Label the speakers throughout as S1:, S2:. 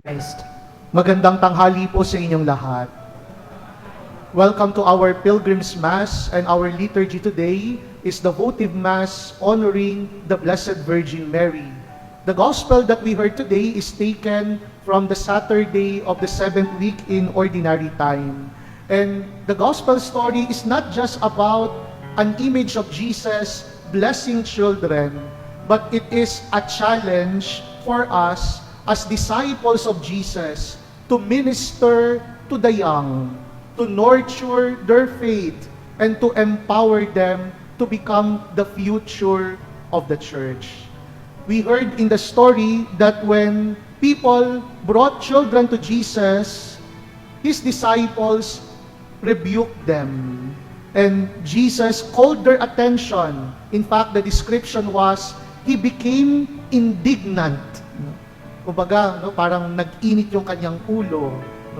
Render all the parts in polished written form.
S1: Christ. Magandang tanghali po sa inyong lahat. Welcome to our Pilgrim's Mass, and our liturgy today is the votive Mass honoring the Blessed Virgin Mary. The Gospel that we heard today is taken from the Saturday of the 7th week in Ordinary Time. And the Gospel story is not just about an image of Jesus blessing children, but it is a challenge for us as disciples of Jesus to minister to the young, to nurture their faith, and to empower them to become the future of the church. We heard in the story that when people brought children to Jesus, His disciples rebuked them. And Jesus called their attention. In fact, the description was, He became indignant. Kumbaga, parang nag-init yung kanyang ulo.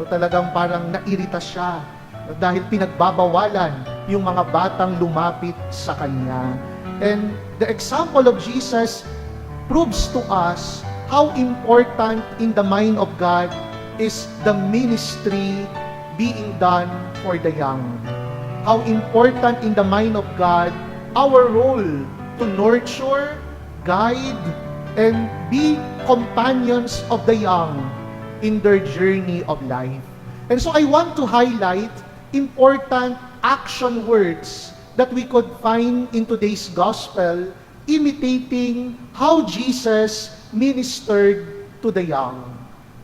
S1: Talagang parang nairita siya dahil pinagbabawalan yung mga batang lumapit sa kanya. And the example of Jesus proves to us how important in the mind of God is the ministry being done for the young. How important in the mind of God our role to nurture, guide, and be companions of the young in their journey of life. And so I want to highlight important action words that we could find in today's gospel, imitating how Jesus ministered to the young.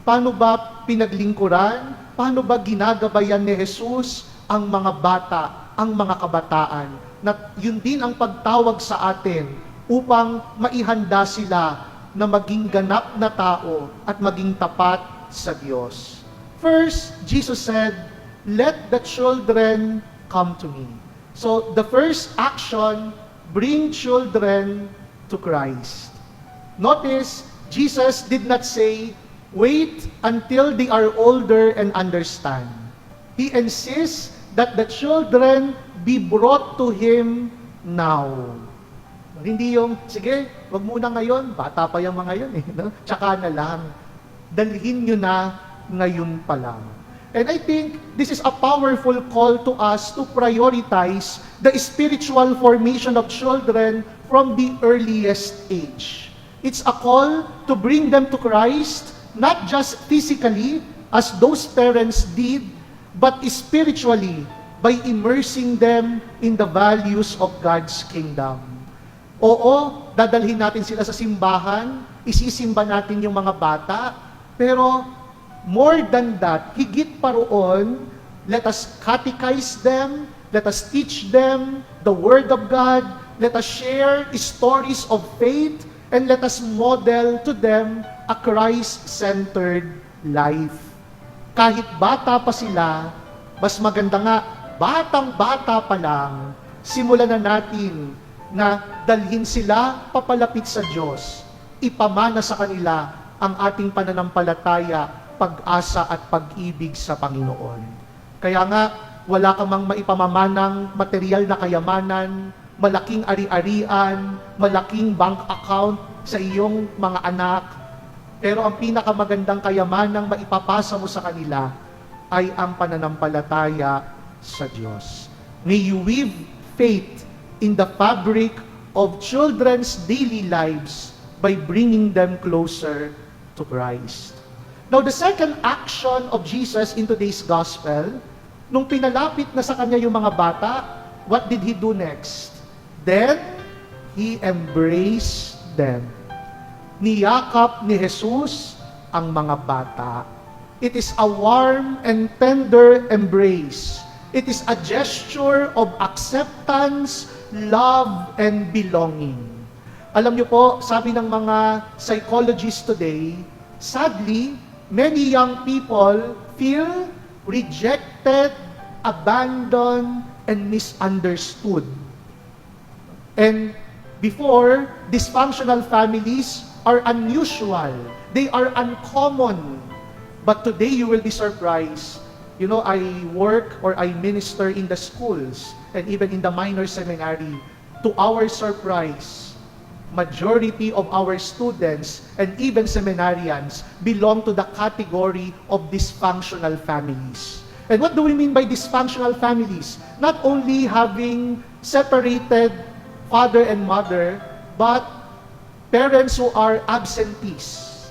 S1: Paano ba pinaglingkuran? Paano ba ginagabayan ni Jesus ang mga bata, ang mga kabataan? Na yun din ang pagtawag sa atin upang maihanda sila na maging ganap na tao at maging tapat sa Diyos. First, Jesus said, "Let the children come to me." So, the first action, bring children to Christ. Notice, Jesus did not say, wait until they are older and understand. He insists that the children be brought to Him now. Hindi yung, sige, wag muna ngayon, bata pa yung mga yun tsaka na lang. Dalhin nyo na ngayon pa lang. And I think this is a powerful call to us to prioritize the spiritual formation of children from the earliest age. It's a call to bring them to Christ, not just physically, as those parents did, but spiritually, by immersing them in the values of God's kingdom. Oo, dadalhin natin sila sa simbahan, isisimba natin yung mga bata, pero more than that, higit pa roon, let us catechize them, let us teach them the Word of God, let us share stories of faith, and let us model to them a Christ-centered life. Kahit bata pa sila, mas maganda nga, batang-bata pa lang, simulan na natin na dalhin sila papalapit sa Diyos, ipamana sa kanila ang ating pananampalataya, pag-asa at pag-ibig sa Panginoon. Kaya nga, wala ka mang maipamamanang material na kayamanan, malaking ari-arian, malaking bank account sa iyong mga anak, pero ang pinakamagandang kayamanang maipapasa mo sa kanila ay ang pananampalataya sa Diyos. May you weave faith in the fabric of children's daily lives by bringing them closer to Christ. Now, the second action of Jesus in today's gospel, nung pinalapit na sa kanya yung mga bata, what did He do next? Then, He embraced them. Niyakap ni Jesus ang mga bata. It is a warm and tender embrace. It is a gesture of acceptance, love, and belonging. Alam niyo po, sabi ng mga psychologists today, sadly, many young people feel rejected, abandoned, and misunderstood. And before, dysfunctional families are unusual. They are uncommon. But today, you will be surprised. You know, I work or I minister in the schools and even in the minor seminary. To our surprise, majority of our students and even seminarians belong to the category of dysfunctional families. And what do we mean by dysfunctional families? Not only having separated father and mother, but parents who are absentees,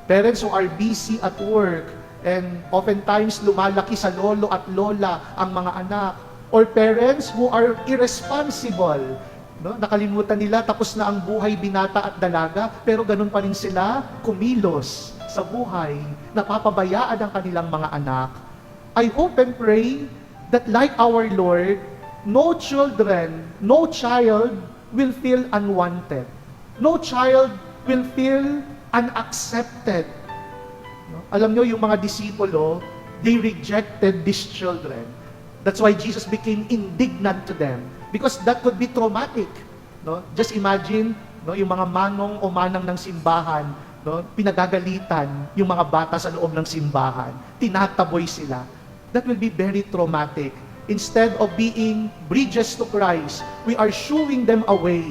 S1: parents who are busy at work, and oftentimes lumalaki sa lolo at lola ang mga anak, or parents who are irresponsible. No? Nakalimutan nila, tapos na ang buhay binata at dalaga, pero ganun pa rin sila kumilos sa buhay, napapabayaan ang kanilang mga anak. I hope and pray that like our Lord, no child will feel unwanted. No child will feel unaccepted. No? Alam nyo, yung mga disipulo, they rejected these children. That's why Jesus became indignant to them. Because that could be traumatic. No? Just imagine, no, yung mga manong o manang ng simbahan, no, pinagagalitan yung mga bata sa loob ng simbahan. Tinataboy sila. That will be very traumatic. Instead of being bridges to Christ, we are shooing them away,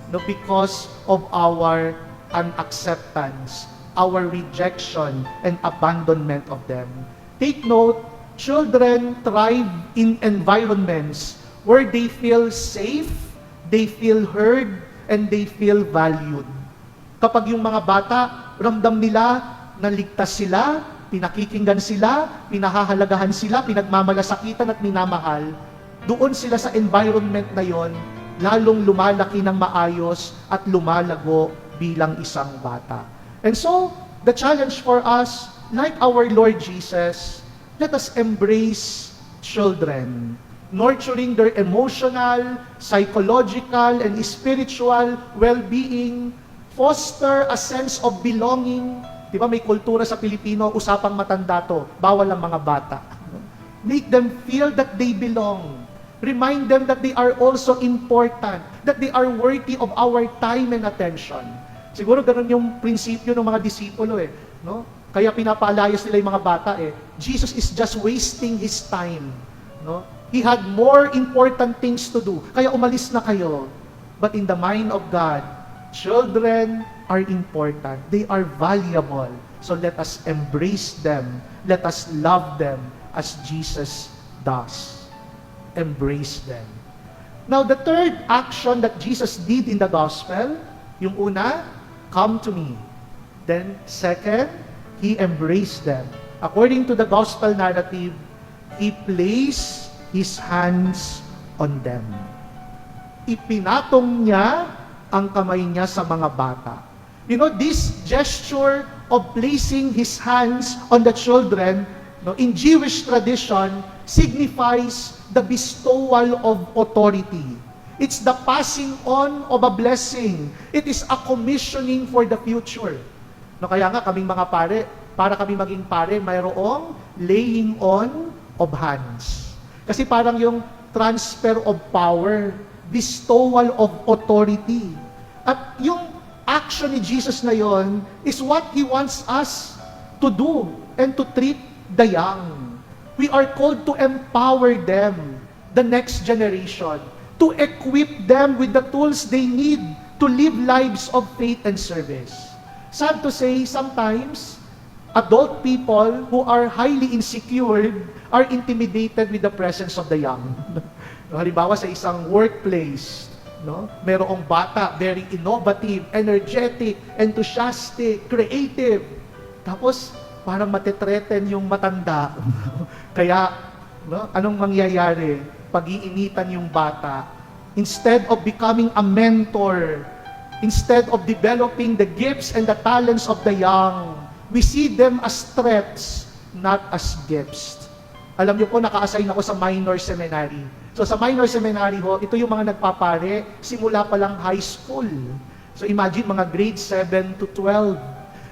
S1: no, because of our unacceptance, our rejection, and abandonment of them. Take note, children thrive in environments where they feel safe, they feel heard, and they feel valued. Kapag yung mga bata, ramdam nila na ligtas sila, pinakikinggan sila, pinahahalagahan sila, pinagmamalasakitan at minamahal, doon sila sa environment na yon, lalong lumalaki ng maayos at lumalago bilang isang bata. And so, the challenge for us, like our Lord Jesus, let us embrace children, nurturing their emotional, psychological, and spiritual well-being, foster a sense of belonging. Di ba may kultura sa Pilipino, usapang matanda to, bawal ang mga bata. Make them feel that they belong. Remind them that they are also important, that they are worthy of our time and attention. Siguro ganun yung prinsipyo ng mga disipulo no? Kaya pinapaalayas nila yung mga bata Jesus is just wasting His time, no? He had more important things to do. Kaya umalis na kayo. But in the mind of God, children are important. They are valuable. So let us embrace them. Let us love them as Jesus does. Embrace them. Now, the third action that Jesus did in the gospel, yung una, come to me. Then, second, He embraced them. According to the gospel narrative, He placed His hands on them. Ipinatong niya ang kamay niya sa mga bata. You know, this gesture of placing His hands on the children, no, in Jewish tradition, signifies the bestowal of authority. It's the passing on of a blessing. It is a commissioning for the future. No, kaya nga kaming mga pare, para kami maging pare, mayroong laying on of hands. Kasi parang yung transfer of power, bestowal of authority. At yung action ni Jesus na yon is what He wants us to do and to treat the young. We are called to empower them, the next generation, to equip them with the tools they need to live lives of faith and service. Sad to say, sometimes, adult people who are highly insecure are intimidated with the presence of the young. Halimbawa sa isang workplace, no? Merong bata, very innovative, energetic, enthusiastic, creative. Tapos, parang matetreten yung matanda. Kaya, no, anong mangyayari? Pag-iinitan yung bata. Instead of becoming a mentor, instead of developing the gifts and the talents of the young, we see them as threats, not as gifts. Alam niyo po, naka-assign ako sa minor seminary. So sa minor seminary ho, ito yung mga nagpapare simula pa lang high school. So imagine mga grade 7 to 12.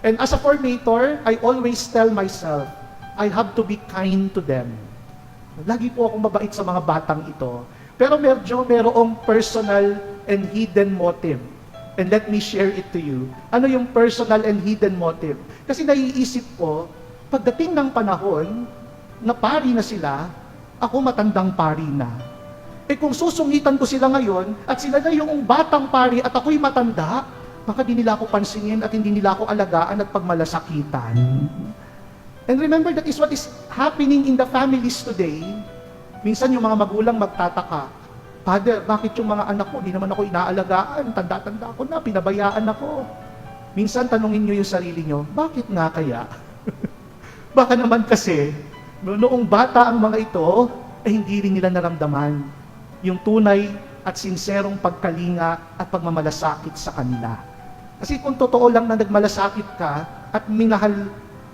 S1: And as a formator, I always tell myself, I have to be kind to them. Lagi po akong mabait sa mga batang ito. Pero merong personal and hidden motive. And let me share it to you. Ano yung personal and hidden motive? Kasi naiisip ko, pagdating ng panahon, na pari na sila, ako matandang pari na. Kung susungitan ko sila ngayon, at sila na yung batang pari at ako'y matanda, baka di nila ako pansinin at hindi nila ako alagaan at pagmalasakitan. And remember, that is what is happening in the families today. Minsan yung mga magulang magtataka, Father, bakit yung mga anak ko, di naman ako inaalagaan, tanda-tanda ko na, pinabayaan ako. Minsan tanungin nyo yung sarili nyo, bakit nga kaya? Baka naman kasi, noong bata ang mga ito, hindi rin nila naramdaman yung tunay at sinserong pagkalinga at pagmamalasakit sa kanila. Kasi kung totoo lang na nagmalasakit ka at minahal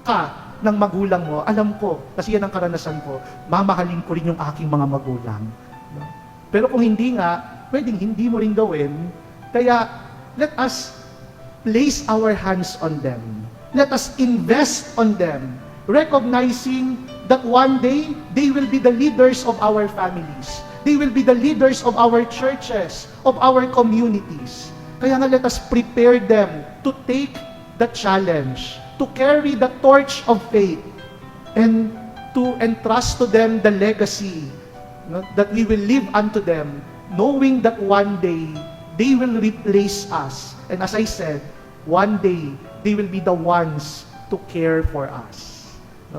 S1: ka ng magulang mo, alam ko, kasi yan ang karanasan ko, mamahalin ko rin yung aking mga magulang. Pero kung hindi nga, pwedeng hindi mo rin gawin. Kaya, let us place our hands on them. Let us invest on them, recognizing that one day, they will be the leaders of our families. They will be the leaders of our churches, of our communities. Kaya nga, let us prepare them to take the challenge, to carry the torch of faith, and to entrust to them the legacy that we will leave unto them, knowing that one day, they will replace us. And as I said, one day, they will be the ones to care for us.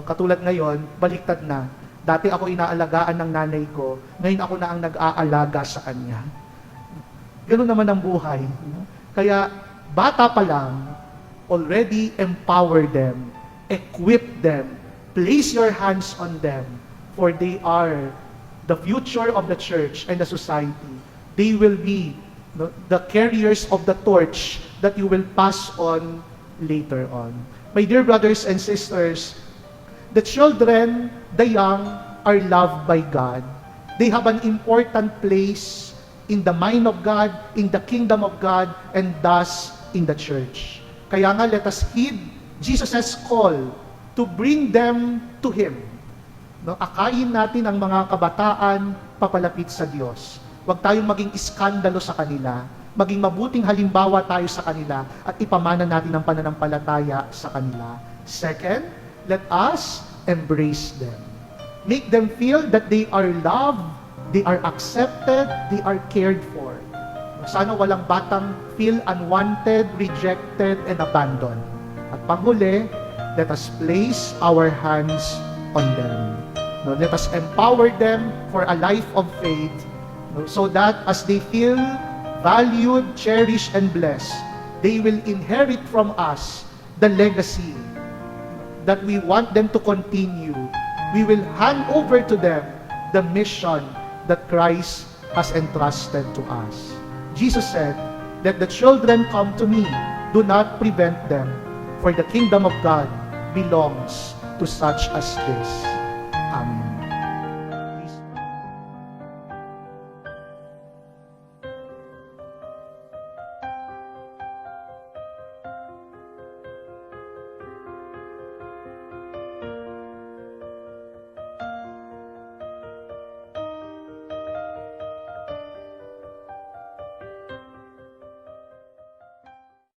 S1: Katulad ngayon, baliktad na. Dati ako inaalagaan ng nanay ko, ngayon ako na ang nag-aalaga sa kanya. Ganun naman ang buhay. Kaya, bata pa lang, already empower them, equip them, place your hands on them, for they are the future of the church and the society. They will be the carriers of the torch that you will pass on later on. My dear brothers and sisters, the children, the young, are loved by God. They have an important place in the mind of God, in the kingdom of God, and thus in the church. Kaya nga, let us heed Jesus' call to bring them to Him. Akayin natin ang mga kabataan papalapit sa Diyos. Huwag tayong maging iskandalo sa kanila, maging mabuting halimbawa tayo sa kanila, at ipamana natin ang pananampalataya sa kanila. Second, let us embrace them. Make them feel that they are loved, they are accepted, they are cared for. Sana walang batang feel unwanted, rejected, and abandoned. At panghuli, let us place our hands on them. Let us empower them for a life of faith, so that as they feel valued, cherished, and blessed, they will inherit from us the legacy that we want them to continue. We will hand over to them the mission that Christ has entrusted to us. Jesus said, "Let the children come to me, do not prevent them, for the kingdom of God belongs to such as this." Amen.